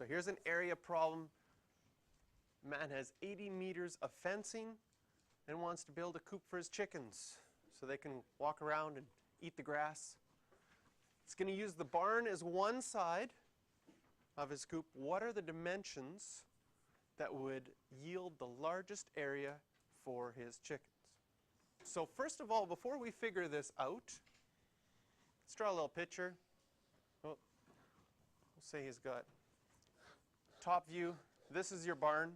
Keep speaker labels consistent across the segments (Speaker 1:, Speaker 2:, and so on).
Speaker 1: So here's an area problem. Man has 80 meters of fencing and wants to build a coop for his chickens so they can walk around and eat the grass. It's going to use the barn as one side of his coop. What are the dimensions that would yield the largest area for his chickens? So first of all, before we figure this out, let's draw a little picture. Oh, we'll say he's got top view. This is your barn.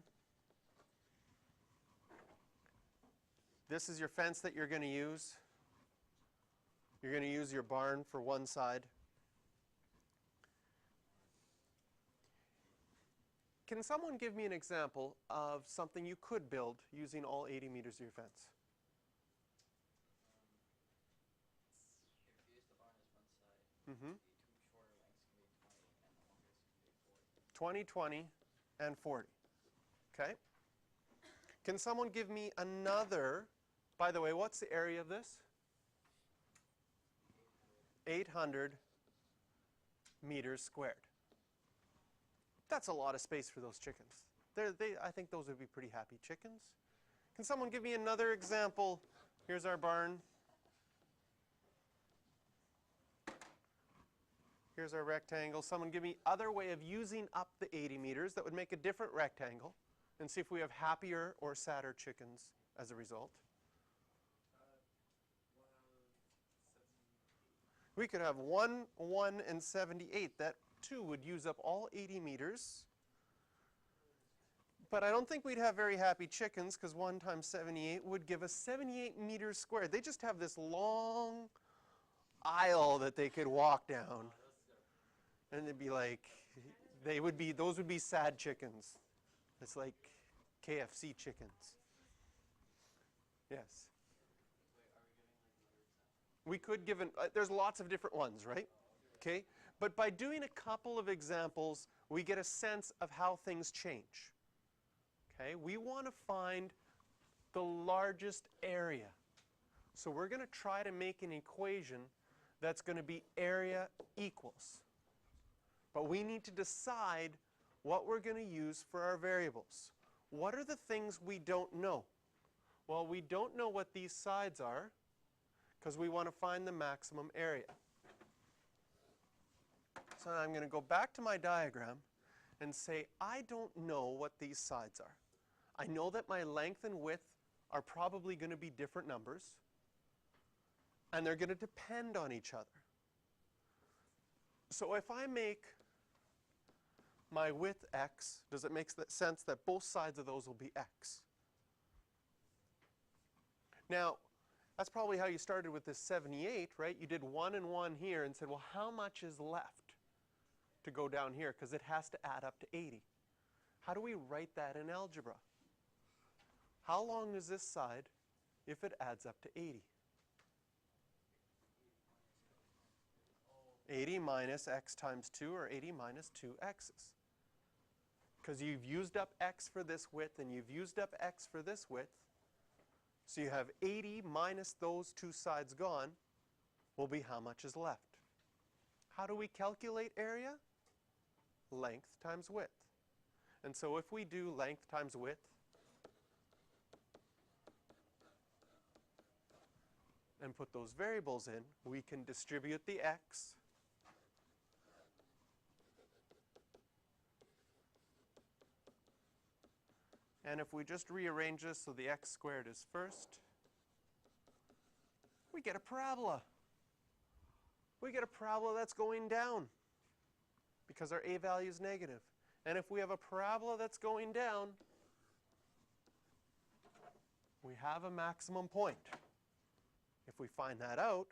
Speaker 1: This is your fence that you're going to use. You're going to use your barn for one side. Can someone give me an example of something you could build using all 80 meters of your fence?
Speaker 2: If you use the barn as one side,
Speaker 1: Mm-hmm.
Speaker 2: the two shorter lengths can be 20 and the longest can be 40.
Speaker 1: 20, 20, and 40. Okay? Can someone give me another? By the way, what's the area of this? 800 meters squared. That's a lot of space for those chickens. I think those would be pretty happy chickens. Can someone give me another example? Here's our barn. Here's our rectangle. Someone give me other way of using up the 80 meters that would make a different rectangle and see if we have happier or sadder chickens as a result. We could have 1, 1, and 78. That too would use up all 80 meters. But I don't think we'd have very happy chickens because 1 times 78 would give us 78 meters squared. They just have this long aisle that they could walk down. And they'd be like, those would be sad chickens. It's like KFC chickens. Yes? We could give there's lots of different ones, right? Okay? But by doing a couple of examples, we get a sense of how things change. Okay? We want to find the largest area. So we're going to try to make an equation that's going to be area equals. But we need to decide what we're going to use for our variables. What are the things we don't know? Well, we don't know what these sides are because we want to find the maximum area. So I'm going to go back to my diagram and say, I don't know what these sides are. I know that my length and width are probably going to be different numbers, and they're going to depend on each other. So if I make my width x, does it make sense that both sides of those will be x? Now, that's probably how you started with this 78, right? You did 1 and 1 here and said, well, how much is left to go down here? Because it has to add up to 80. How do we write that in algebra? How long is this side if it adds up to 80? 80 minus x times 2, or 80 minus 2x's. Because you've used up x for this width and you've used up x for this width. So you have 80 minus those two sides gone will be how much is left. How do we calculate area? Length times width. And so if we do length times width and put those variables in, we can distribute the x. And if we just rearrange this so the x squared is first, we get a parabola. We get a parabola that's going down because our a value is negative. And if we have a parabola that's going down, we have a maximum point. If we find that out,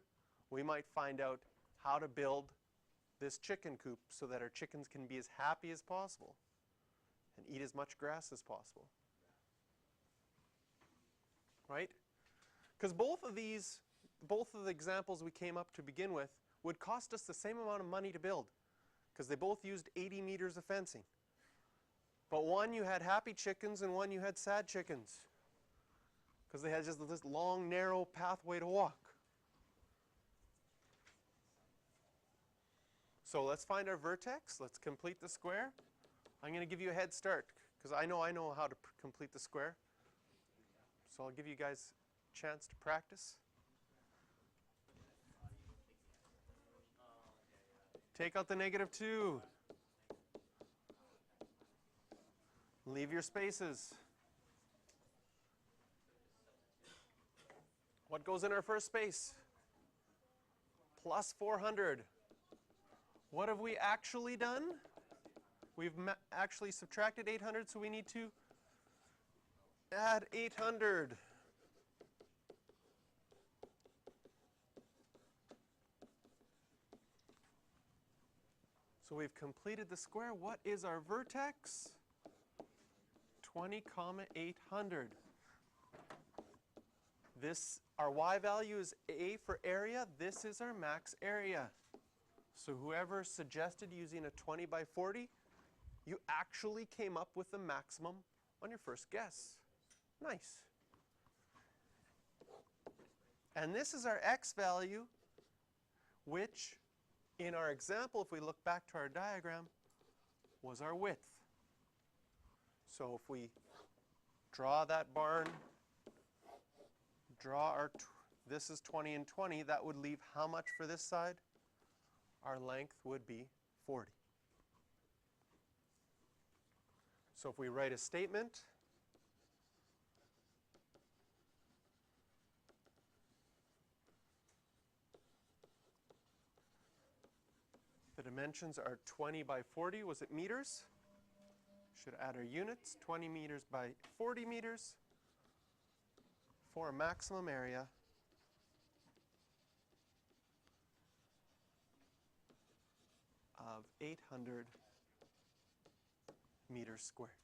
Speaker 1: we might find out how to build this chicken coop so that our chickens can be as happy as possible and eat as much grass as possible. Right? Because both of the examples we came up to begin with would cost us the same amount of money to build because they both used 80 meters of fencing. But one you had happy chickens and one you had sad chickens because they had just this long, narrow pathway to walk. So let's find our vertex. Let's complete the square. I'm going to give you a head start because I know how to complete the square. So I'll give you guys a chance to practice. Take out the -2. Leave your spaces. What goes in our first space? Plus 400. What have we actually done? We've actually subtracted 800, so we need to add 800. So we've completed the square. What is our vertex? 20, 800. Our y value is a for area. This is our max area. So whoever suggested using a 20 by 40, you actually came up with the maximum on your first guess. Nice. And this is our x value, which in our example, if we look back to our diagram, was our width. So if we draw that barn, this is 20 and 20, that would leave how much for this side? Our length would be 40. So if we write a statement, the dimensions are 20 by 40. Was it meters? Should add our units. 20 meters by 40 meters for a maximum area of 800 meters squared.